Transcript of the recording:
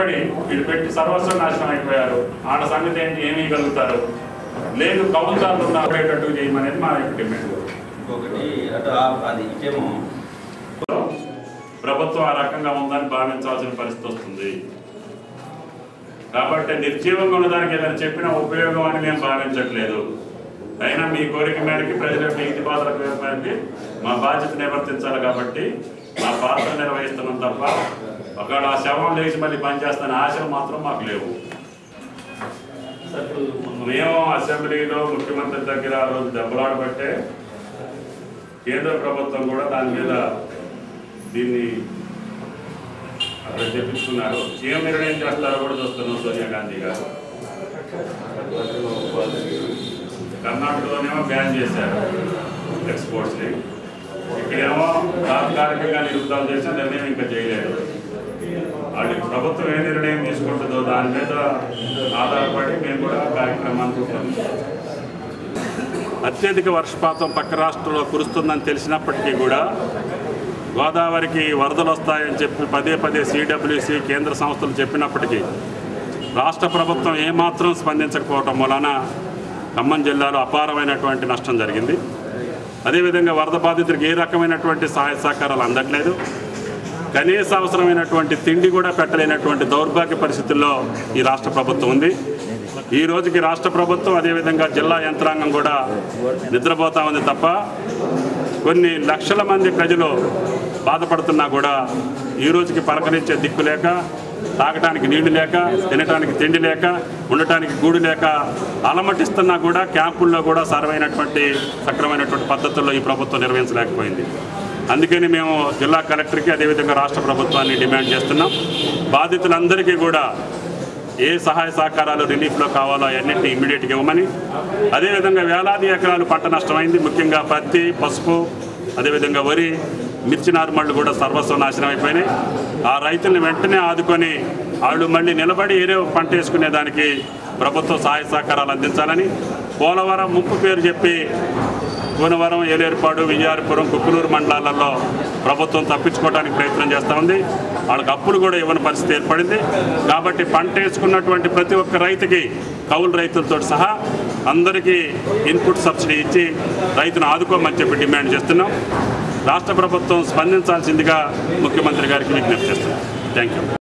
నిలబడి వీళ్ళు పెట్టి సర్వస్వం నాశనం అయిపోయారు. ఆడ సంగతి ఏంటి, ఏమీ కలుగుతారు లేదు, కౌలుదారులు ఉండేటట్టు చేయమనేది మా యొక్క డిమాండ్. ఇంకొకటి అది ఇచ్చేమో ప్రభుత్వం ఆ రకంగా ఉందని భావించాల్సిన పరిస్థితి వస్తుంది. కాబట్టి నిర్జీవంగా ఉన్నదానికి ఏదైనా చెప్పినా ఉపయోగం అని మేము భావించట్లేదు. అయినా మీ కోరిక మేరకి ప్రజలకు ఇంటి బాధల మేరకి మా బాధ్యత నిర్వర్తించాలి కాబట్టి మా పాత్ర నిర్వహిస్తున్నాం తప్ప ఒకవేళ ఆ శవం లేచి మళ్ళీ పనిచేస్తానే ఆశలు మాత్రం మాకు లేవు. మేము అసెంబ్లీలో ముఖ్యమంత్రి దగ్గర ఆ రోజు దెబ్బలాడబట్టే కేంద్ర ప్రభుత్వం కూడా దాని మీద దీన్ని అక్కడ చెప్పించుకున్నారు. ఏం నిర్ణయం చేస్తారో కూడా చూస్తున్నాం. సోనియా గాంధీ గారు కర్ణాటకలోనేమో బ్యాన్ చేశారు ఎక్స్పోర్ట్స్ని, ఇక్కడేమో తాత్కాలికంగా నిలుపుదల చేసిన నిర్ణయం ఇంకా చేయలేదు. అది ప్రభుత్వం ఏ నిర్ణయం తీసుకుంటుందో దాని మీద ఆధారపడి మేము కూడా కార్యక్రమాన్ని రూపొందిస్తాం. అత్యధిక వర్షపాతం పక్క రాష్ట్రంలో కురుస్తుందని తెలిసినప్పటికీ కూడా గోదావరికి వరదలు వస్తాయని చెప్పి పదే పదే సిడబ్ల్యూసి కేంద్ర సంస్థలు చెప్పినప్పటికీ రాష్ట్ర ప్రభుత్వం ఏమాత్రం స్పందించకపోవటం వలన ఖమ్మం జిల్లాలో అపారమైనటువంటి నష్టం జరిగింది. అదేవిధంగా వరద బాధితులకు ఏ రకమైనటువంటి సహాయ సహకారాలు అందట్లేదు. కనీస అవసరమైనటువంటి తిండి కూడా పెట్టలేనటువంటి దౌర్భాగ్య పరిస్థితుల్లో ఈ రాష్ట్ర ప్రభుత్వం ఉంది. ఈ రోజుకి రాష్ట్ర ప్రభుత్వం అదేవిధంగా జిల్లా యంత్రాంగం కూడా నిద్రపోతా ఉంది తప్ప కొన్ని లక్షల మంది ప్రజలు బాధపడుతున్నా కూడా ఈ రోజుకి పలకరించే దిక్కు లేక, తాగడానికి నీళ్లు లేక, తినడానికి తిండి లేక, ఉండటానికి గూడు లేక అలమటిస్తున్నా కూడా క్యాంపుల్లో కూడా సరైనటువంటి సక్రమైనటువంటి పద్ధతుల్లో ఈ ప్రభుత్వం నిర్వహించలేకపోయింది. అందుకని మేము జిల్లా కలెక్టర్కి అదేవిధంగా రాష్ట్ర ప్రభుత్వాన్ని డిమాండ్ చేస్తున్నాం. బాధితులందరికీ కూడా ఏ సహాయ సహకారాలు రిలీఫ్లో కావాలో అవన్నింటినీ ఇమ్మీడియట్గా ఇవ్వమని, అదేవిధంగా వేలాది ఎకరాలు పంట నష్టమైంది. ముఖ్యంగా పత్తి, పసుపు, అదేవిధంగా వరి, మిర్చి నారుమళ్ళు కూడా సర్వస్వం నాశనం అయిపోయినాయి. ఆ రైతులను వెంటనే ఆదుకొని వాళ్ళు మళ్ళీ నిలబడి ఏరే పంట వేసుకునేదానికి ప్రభుత్వం సహాయ సహకారాలు అందించాలని, పోలవరం ముంపు పేరు చెప్పి కోనవరం, ఏలేరుపాడు, విజయారపురం, కుక్కునూరు మండలాలలో ప్రభుత్వం తప్పించుకోవడానికి ప్రయత్నం చేస్తూ ఉంది. వాళ్ళకి అప్పులు కూడా ఇవ్వని పరిస్థితి ఏర్పడింది. కాబట్టి పంట వేసుకున్నటువంటి ప్రతి ఒక్క రైతుకి, కౌలు రైతులతో సహా అందరికీ ఇన్పుట్ సబ్సిడీ ఇచ్చి రైతును ఆదుకోమని చెప్పి డిమాండ్ చేస్తున్నాం. రాష్ట్ర ప్రభుత్వం స్పందించాల్సిందిగా ముఖ్యమంత్రి గారికి విజ్ఞప్తి చేస్తున్నాం. Thank you.